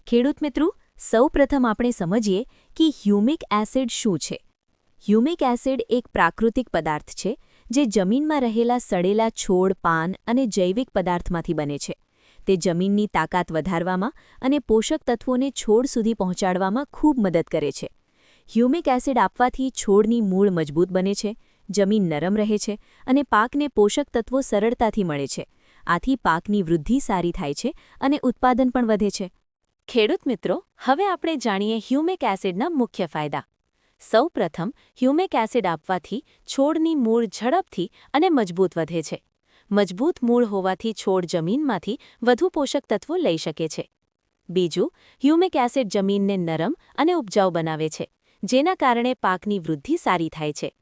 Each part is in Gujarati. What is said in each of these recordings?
ખેડૂત મિત્રો, સૌપ્રથમ આપણે સમજીએ કે હ્યુમિક એસિડ શું છે. હ્યુમિક એસિડ એક પ્રાકૃતિક પદાર્થ છે જે જમીનમાં રહેલા સડેલા છોડ, પાન અને જૈવિક પદાર્થમાંથી બને છે. તે જમીનની તાકાત વધારવામાં અને પોષક તત્વોને છોડ સુધી પહોંચાડવામાં ખૂબ મદદ કરે છે. હ્યુમિક એસિડ આપવાથી છોડની મૂળ મજબૂત બને છે, જમીન નરમ રહે છે અને પાકને પોષક તત્વો સરળતાથી મળે છે. આથી પાકની વૃદ્ધિ સારી થાય છે અને ઉત્પાદન પણ વધે છે. ખેડૂત મિત્રો, હવે આપણે જાણીએ હ્યુમિક એસિડના મુખ્ય ફાયદા. સૌપ્રથમ, હ્યુમિક એસિડ આપવાથી છોડની મૂળ ઝડપથી અને મજબૂત વધે છે. મજબૂત મૂળ હોવાથી છોડ જમીનમાંથી વધુ પોષક તત્વો લઈ શકે છે. બીજું, હ્યુમિક એસિડ જમીનને નરમ અને ઉપજાઉ બનાવે છે, જેના કારણે પાકની વૃદ્ધિ સારી થાય છે.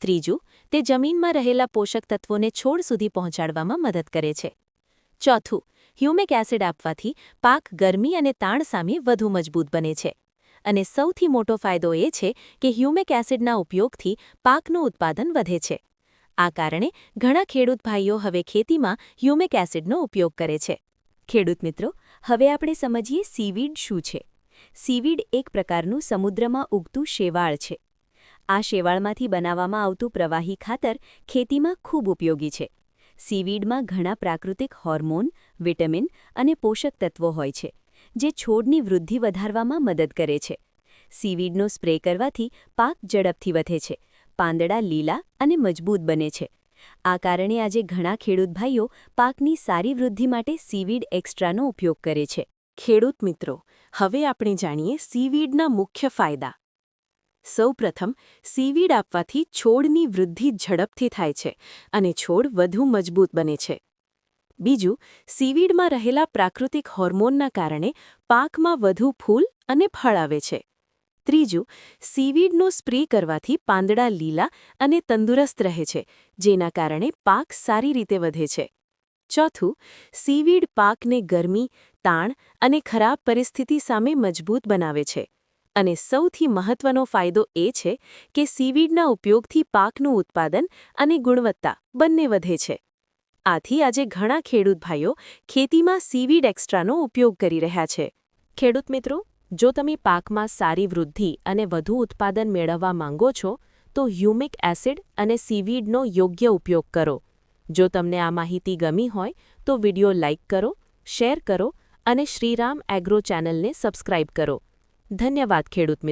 ત્રીજું, તે જમીનમાં રહેલા પોષક તત્વોને છોડ સુધી પહોંચાડવામાં મદદ કરે છે. ચોથું, હ્યુમિક એસિડ આપવાથી પાક ગરમી અને તાણ સામે વધુ મજબૂત બને છે. અને સૌથી મોટો ફાયદો એ છે કે હ્યુમિક એસિડના ઉપયોગથી પાકનું ઉત્પાદન વધે છે. આ કારણે ઘણા ખેડૂત ભાઈઓ હવે ખેતીમાં હ્યુમિક એસિડનો ઉપયોગ કરે છે. ખેડૂત મિત્રો, હવે આપણે સમજીએ સીવીડ શું છે. સીવીડ એક પ્રકારનું સમુદ્રમાં ઉગતું શેવાળ છે. આ શેવાળમાંથી બનાવવામાં આવતું પ્રવાહી ખાતર ખેતીમાં ખૂબ ઉપયોગી છે. સીવીડમાં ઘણા પ્રાકૃતિક હોર્મોન, વિટામિન અને પોષક તત્વો હોય છે, જે છોડની વૃદ્ધિ વધારવામાં મદદ કરે છે. સીવીડનો સ્પ્રે કરવાથી પાક ઝડપથી વધે છે, પાંદડા લીલા અને મજબૂત બને છે. આ કારણે આજે ઘણા ખેડૂત ભાઈઓ પાકની સારી વૃદ્ધિ માટે સીવીડ એક્સ્ટ્રાનો ઉપયોગ કરે છે. ખેડૂત મિત્રો, હવે આપણે જાણીએ સીવીડના મુખ્ય ફાયદા. સૌપ્રથમ, સીવીડ આપવાથી છોડની વૃદ્ધિ ઝડપથી થાય છે અને છોડ વધુ મજબૂત બને છે. બીજું, સીવીડમાં રહેલા પ્રાકૃતિક હોર્મોનના કારણે પાકમાં વધુ ફૂલ અને ફળ આવે છે. ત્રીજું, સીવીડનો સ્પ્રે કરવાથી પાંદડા લીલા અને તંદુરસ્ત રહે છે, જેના કારણે પાક સારી રીતે વધે છે. ચોથું, સીવીડ પાકને ગરમી, તાણ અને ખરાબ પરિસ્થિતિ સામે મજબૂત બનાવે છે. અને સૌથી મહત્વનો ફાયદો એ છે કે સીવીડના ઉપયોગથી પાકનું ઉત્પાદન અને ગુણવત્તા બંને વધે છે. આથી આજે ઘણા ખેડૂત ભાઈઓ ખેતીમાં સીવીડ એક્સ્ટ્રાનો ઉપયોગ કરી રહ્યા છે. ખેડૂત મિત્રો, જો તમે પાકમાં સારી વૃદ્ધિ અને વધુ ઉત્પાદન મેળવવા માંગો છો, તો હ્યુમિક એસિડ અને સીવીડનો યોગ્ય ઉપયોગ કરો. જો તમને આ માહિતી ગમી હોય તો વિડિયો લાઇક કરો, શેર કરો અને શ્રીરામ એગ્રો ચેનલને સબસ્ક્રાઇબ કરો. ધન્યવાદ ખેડૂત મિત્રો.